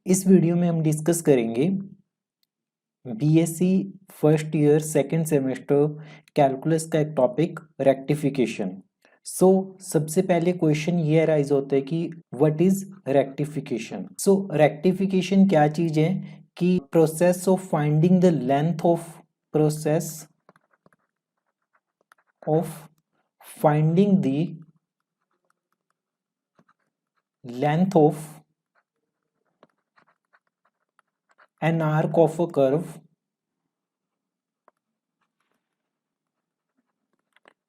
इस वीडियो में हम डिस्कस करेंगे BSc first year second semester calculus का एक टॉपिक रेक्टिफिकेशन। सबसे पहले क्वेश्चन ये अराइज होता है कि व्हाट इज रेक्टिफिकेशन। रेक्टिफिकेशन क्या चीज है कि process of finding the length of process of finding the length of an arc of a curve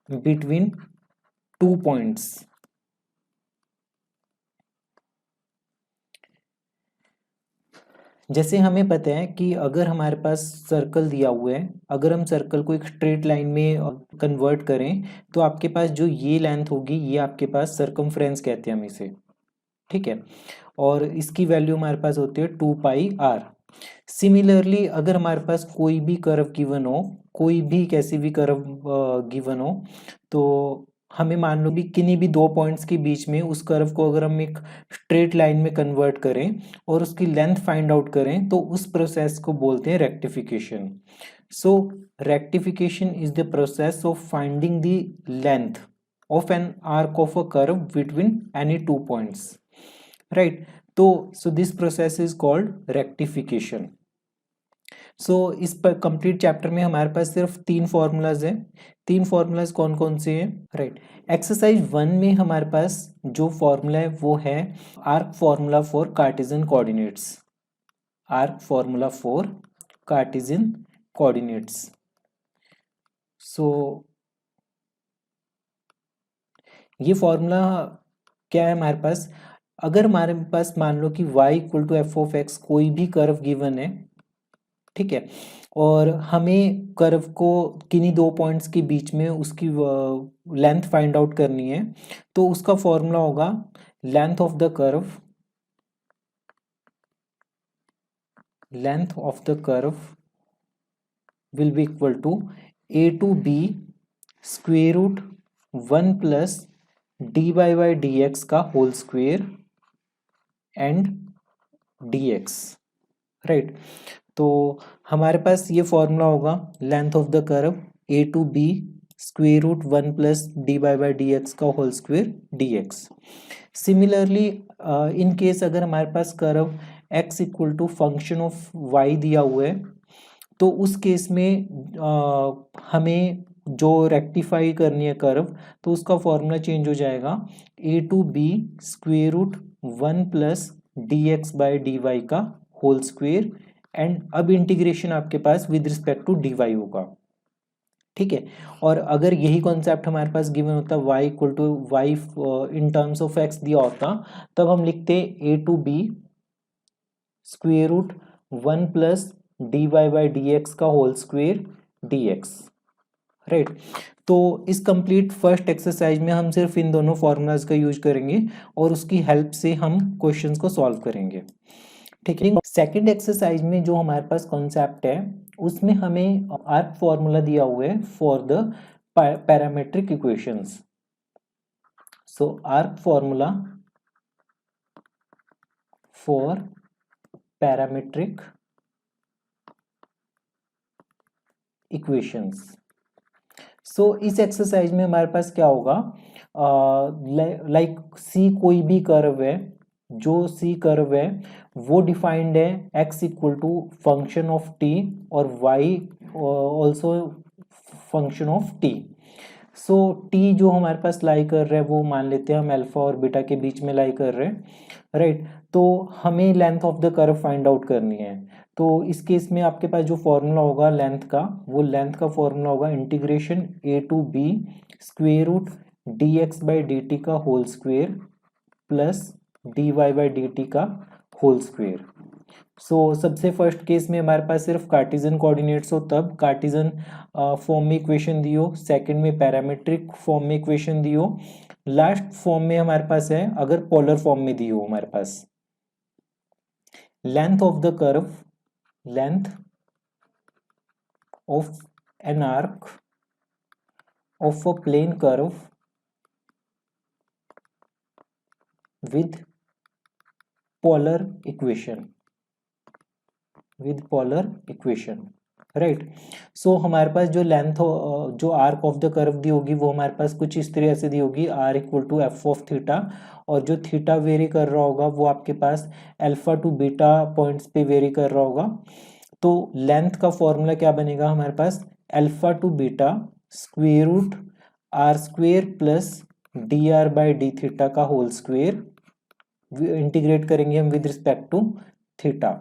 between 2 points। जैसे हमें पता है कि अगर हमारे पास सर्कल दिया हुआ है, अगर हम सर्कल को एक स्ट्रेट लाइन में कन्वर्ट करें तो आपके पास जो ये लेंथ होगी ये आपके पास सर्कमफ्रेंस कहते हैं हम इसे, ठीक है। और इसकी वैल्यू हमारे पास होती है 2πr। सिमिलरली अगर हमारे पास कोई भी कर्व गिवन हो, कोई भी कैसी भी कर्व गिवन हो, तो हमें मान लो भी किन्हीं भी दो पॉइंट्स के बीच में उस कर्व को अगर हम एक स्ट्रेट लाइन में कन्वर्ट करें और उसकी लेंथ फाइंड आउट करें तो उस प्रोसेस को बोलते हैं rectification. So rectification is the process of finding the length of an arc of a curve between any 2 points, right. तो this process is called rectification. इस पर कंप्लीट चैप्टर में हमारे पास सिर्फ 3 फॉर्मूलाज हैं। 3 फॉर्मूलाज कौन कौन से हैं, राइट। एक्सरसाइज 1 में हमारे पास जो फॉर्मूला है वो है arc formula for Cartesian coordinates. Arc formula for Cartesian coordinates. So ये फॉर्मूला क्या है हमारे पास, अगर हमारे पास मान लो कि y equal to f of x कोई भी कर्व गिवन है, ठीक है, और हमें कर्व को किन्हीं दो पॉइंट्स के बीच में उसकी लेंथ फाइंड आउट करनी है, तो उसका फॉर्मूला होगा length of the curve, length of the curve will be equal to a to b square root 1 plus dy by dx का whole square and dx, right. तो हमारे पास ये फॉर्मूला होगा length of the curve a to b square root 1 plus dy by dx का whole square dx। Similarly in case अगर हमारे पास curve x equal to function of y दिया हुआ है, तो उस केस में हमें जो रेक्टिफाई करनी है कर्व, तो उसका फॉर्मूला चेंज हो जाएगा a to b square root 1 plus dx by dy का होल स्क्वेयर एंड अब इंटीग्रेशन आपके पास विद रिस्पेक्ट टू dy होगा, ठीक है। और अगर यही कॉन्सेप्ट हमारे पास गिवन होता y equal to y in terms of x दिया होता, तब हम लिखते a to b square root 1 plus dy by dx का होल स्क्वेयर dx, राइट। तो इस कंप्लीट फर्स्ट एक्सरसाइज में हम सिर्फ इन दोनों फॉर्मूलाज का यूज करेंगे और उसकी हेल्प से हम क्वेश्चंस को सॉल्व करेंगे, ठीक है। सेकंड एक्सरसाइज में जो हमारे पास कॉन्सेप्ट है उसमें हमें आर्क फॉर्मूला दिया हुआ है for the parametric equations. So arc formula for parametric equations. इस एक्सरसाइज में हमारे पास क्या होगा, लाइक सी कोई भी कर्व है, जो सी कर्व है वो डिफाइंड है x equal to function of t और y also function of t। t जो हमारे पास लाई कर रहा है वो मान लेते हैं हम अल्फा और बीटा के बीच में लाई कर रहे हैं, राइट। तो हमें length of the curve find out करनी है, तो इस केस में आपके पास जो फॉर्मूला होगा लेंथ का, वो लेंथ का फॉर्मूला होगा integration a to b square root dx by dt का whole square plus dy by dt का होल स्क्वेयर। सबसे फर्स्ट केस में हमारे पास सिर्फ कार्टेशियन कोऑर्डिनेट्स हो तब कार्टेशियन फॉर्म में इक्वेशन दी हो, सेकंड में पैरामेट्रिक फॉर्म में इक्वेशन दी हो, लास्ट फॉर्म में हमारे पास है अगर पोलर फॉर्म में दी हो हमारे पास length of the curve, length of an arc of a plane curve with polar equation, with polar equation, right. So हमारे पास जो लेंथ जो आर्क ऑफ द कर्व दी होगी वो हमारे पास कुछ इस तरह से दी होगी, r equal to f of theta, और जो थीटा वेरी कर रहा होगा वो आपके पास अल्फा टू बीटा पॉइंट्स पे वेरी कर रहा होगा। तो लेंथ का फॉर्मूला क्या बनेगा हमारे पास, alpha to beta square root r square plus d r by d theta का होल स्क्वेयर, इंटीग्रेट करेंगे हम with respect to theta,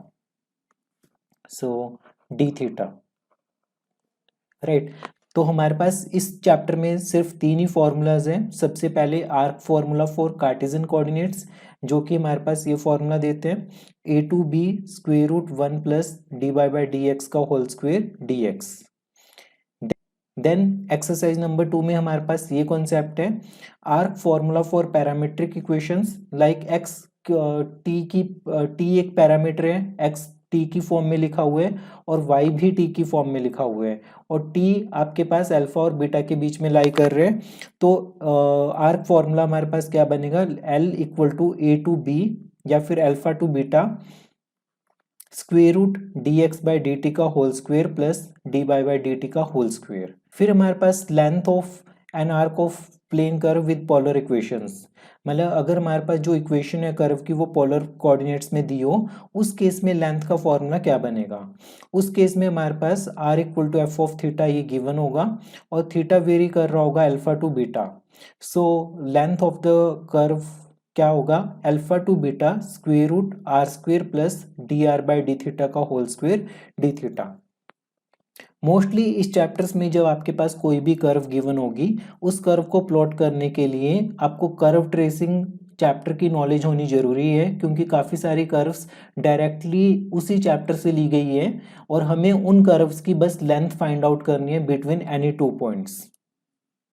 so d theta, right. तो हमारे पास इस चैप्टर में सिर्फ तीन ही फॉर्मूलाज हैं। सबसे पहले arc formula for Cartesian coordinates, जो कि हमारे पास ये फॉर्मूला देते हैं a to b square root 1 plus d y by d x का whole square d x. Then exercise number 2 में हमारे पास ये कॉन्सेप्ट है, arc formula for parametric equations like x t एक पैरामीटर है, एक्स टी की फॉर्म में लिखा हुआ है और वाई भी टी की फॉर्म में लिखा हुआ है, और टी आपके पास अल्फा और बीटा के बीच में लाई कर रहे हैं। तो आर्क फॉर्मूला हमारे पास क्या बनेगा, L equal to a to b या फिर alpha to beta square root d x by d t का whole square plus d y by d t का होल स्क्वेयर। फिर हमारे पास length of an arc of plane curve with polar equations, मतलब अगर हमारे पास जो इक्वेशन है कर्व की वो पोलर कोऑर्डिनेट्स में दी हो, उस केस में लेंथ का फॉर्मूला क्या बनेगा। उस केस में हमारे पास r equal to f of theta ये गिवन होगा और थीटा वेरी कर रहा होगा alpha to beta. So length of the curve क्या होगा, alpha to beta square root r square plus d r by d theta का whole square d theta. Mostly इस चैप्टर्स में जब आपके पास कोई भी कर्व गिवन होगी, उस कर्व को प्लॉट करने के लिए आपको कर्व ट्रेसिंग चैप्टर की नॉलेज होनी जरूरी है, क्योंकि काफ़ी सारी कर्व्स डायरेक्टली उसी चैप्टर से ली गई है और हमें उन कर्व्स की बस लेंथ फाइंड आउट करनी है बिटवीन एनी टू पॉइंट्स।